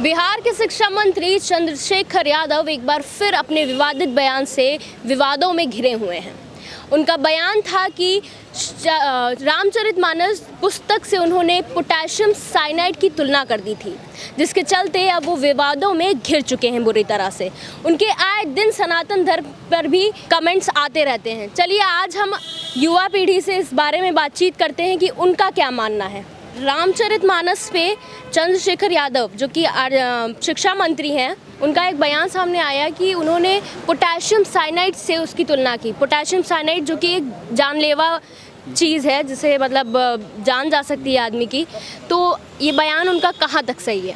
बिहार के शिक्षा मंत्री चंद्रशेखर यादव एक बार फिर अपने विवादित बयान से विवादों में घिरे हुए हैं। उनका बयान था कि रामचरितमानस पुस्तक से उन्होंने पोटेशियम साइनाइड की तुलना कर दी थी, जिसके चलते अब वो विवादों में घिर चुके हैं बुरी तरह से। उनके आए दिन सनातन धर्म पर भी कमेंट्स आते रहते हैं। चलिए आज हम युवा पीढ़ी से इस बारे में बातचीत करते हैं कि उनका क्या मानना है। रामचरितमानस पे चंद्रशेखर यादव जो कि शिक्षा मंत्री हैं, उनका एक बयान सामने आया कि उन्होंने पोटेशियम साइनाइड से उसकी तुलना की। पोटेशियम साइनाइड जो कि एक जानलेवा चीज़ है, जिसे मतलब जान जा सकती है आदमी की। तो ये बयान उनका कहाँ तक सही है?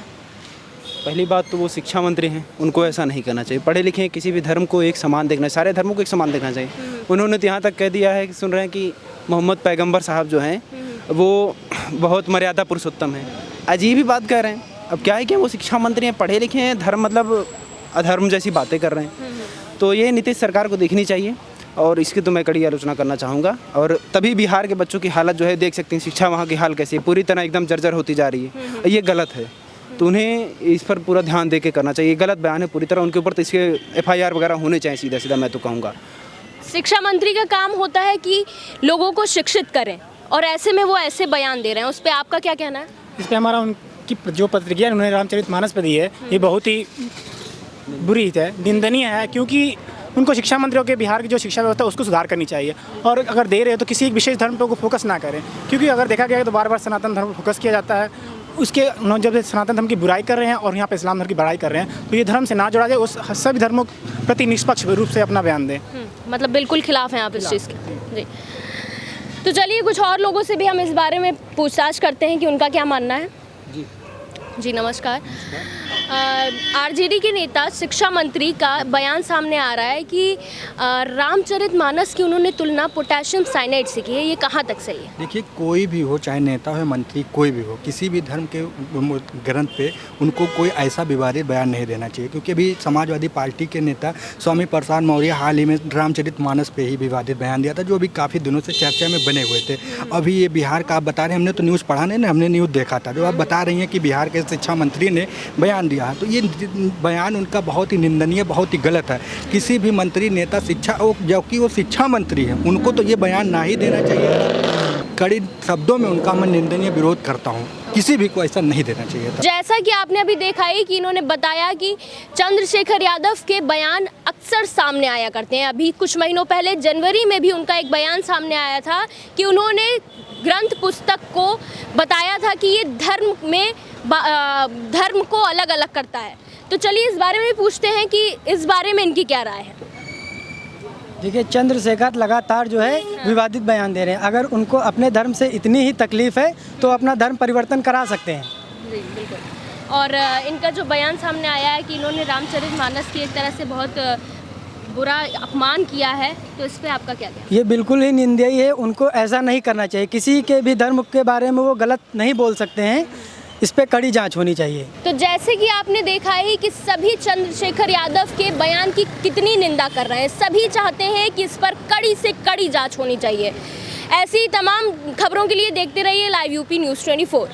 पहली बात तो वो शिक्षा मंत्री हैं, उनको ऐसा नहीं करना चाहिए। पढ़े लिखे हैं, किसी भी धर्म को एक समान देखना, सारे धर्मों को एक समान देखना चाहिए। उन्होंने तो यहाँ तक कह दिया है कि सुन रहे हैं कि मोहम्मद पैगंबर साहब जो हैं वो बहुत मर्यादा पुरुषोत्तम है। अजीब ही बात कह रहे हैं। अब क्या है कि वो शिक्षा मंत्री हैं, पढ़े लिखे हैं, धर्म मतलब अधर्म जैसी बातें कर रहे हैं। तो ये नीतीश सरकार को देखनी चाहिए और इसकी तो मैं कड़ी आलोचना करना चाहूँगा। और तभी बिहार के बच्चों की हालत जो है देख सकते हैं, शिक्षा वहाँ की हाल कैसी है, पूरी तरह एकदम जर्जर होती जा रही है। ये गलत है, तो उन्हें इस पर पूरा ध्यान दे के करना चाहिए। गलत बयान है पूरी तरह, उनके ऊपर तो इसके FIR वगैरह होने चाहिए सीधा सीधा, मैं तो कहूँगा। शिक्षा मंत्री का काम होता है कि लोगों को शिक्षित करें, और ऐसे में वो ऐसे बयान दे रहे हैं। उस पर आपका क्या कहना है? इस पर हमारा उनकी जो प्रतिक्रिया उन्होंने रामचरितमानस पर दी है, ये बहुत ही बुरी है, निंदनीय है। क्योंकि उनको शिक्षा मंत्रियों के बिहार की जो शिक्षा व्यवस्था है उसको सुधार करनी चाहिए, और अगर दे रहे हैं तो किसी एक विशेष धर्म पर वो फोकस ना करें। क्योंकि अगर देखा गया तो बार बार सनातन धर्म पर फोकस किया जाता है। उसके जब सनातन धर्म की बुराई कर रहे हैं और यहाँ पे इस्लाम धर्म की बड़ाई कर रहे हैं, तो ये धर्म से ना जोड़ा जाए, उस सभी धर्मों के प्रति निष्पक्ष रूप से अपना बयान दें। मतलब बिल्कुल खिलाफ हैं आप इस चीज़ के? जी। तो चलिए कुछ और लोगों से भी हम इस बारे में पूछताछ करते हैं कि उनका क्या मानना है। जी नमस्कार। RJD के नेता शिक्षा मंत्री का बयान सामने आ रहा है कि रामचरितमानस की उन्होंने तुलना पोटेशियम साइनाइड से की है। ये कहाँ तक सही है? देखिए, कोई भी हो, चाहे नेता हो, मंत्री, कोई भी हो, किसी भी धर्म के ग्रंथ पे उनको कोई ऐसा विवादित बयान नहीं देना चाहिए। क्योंकि अभी समाजवादी पार्टी के नेता स्वामी प्रसाद मौर्य हाल ही में रामचरितमानस पे ही विवादित बयान दिया था, जो अभी काफ़ी दिनों से चर्चा में बने हुए थे। अभी ये बिहार का आप बता रहे हैं, हमने तो न्यूज़ पढ़ा नहीं ना, हमने न्यूज़ देखा था। जो आप बता रही हैं कि बिहार के शिक्षा मंत्री ने बयान दिया, तो ये बयान उनका बहुत ही निंदनीय, बहुत ही गलत है। किसी भी मंत्री, नेता, शिक्षा, जबकि वो शिक्षा मंत्री है, उनको तो ये बयान ना ही देना चाहिए। कड़ी शब्दों में उनका मैं निंदनीय विरोध करता हूँ, किसी भी को ऐसा नहीं देना चाहिए था। जैसा कि आपने अभी देखा ही कि इन्होंने बताया कि चंद्रशेखर यादव के बयान अक्सर सामने आया करते हैं। अभी कुछ महीनों पहले जनवरी में भी उनका एक बयान सामने आया था कि उन्होंने ग्रंथ पुस्तक को बताया था कि ये धर्म को अलग अलग करता है। तो चलिए इस बारे में पूछते हैं कि इस बारे में इनकी क्या राय है। देखिए, चंद्रशेखर लगातार जो है विवादित बयान दे रहे हैं। अगर उनको अपने धर्म से इतनी ही तकलीफ है तो अपना धर्म परिवर्तन करा सकते हैं। जी बिल्कुल। और इनका जो बयान सामने आया है कि इन्होंने रामचरितमानस की एक तरह से बहुत बुरा अपमान किया है, तो इस पे आपका क्या कहना है? ये बिल्कुल ही निंदनीय है। उनको ऐसा नहीं करना चाहिए। किसी के भी धर्म के बारे में वो गलत नहीं बोल सकते हैं। इस पे कड़ी जांच होनी चाहिए। तो जैसे कि आपने देखा है कि सभी चंद्रशेखर यादव के बयान की कितनी निंदा कर रहे हैं। सभी चाहते हैं कि इस पर कड़ी से कड़ी जांच होनी चाहिए। ऐसी तमाम खबरों के लिए देखते रहिए लाइव UP News 24।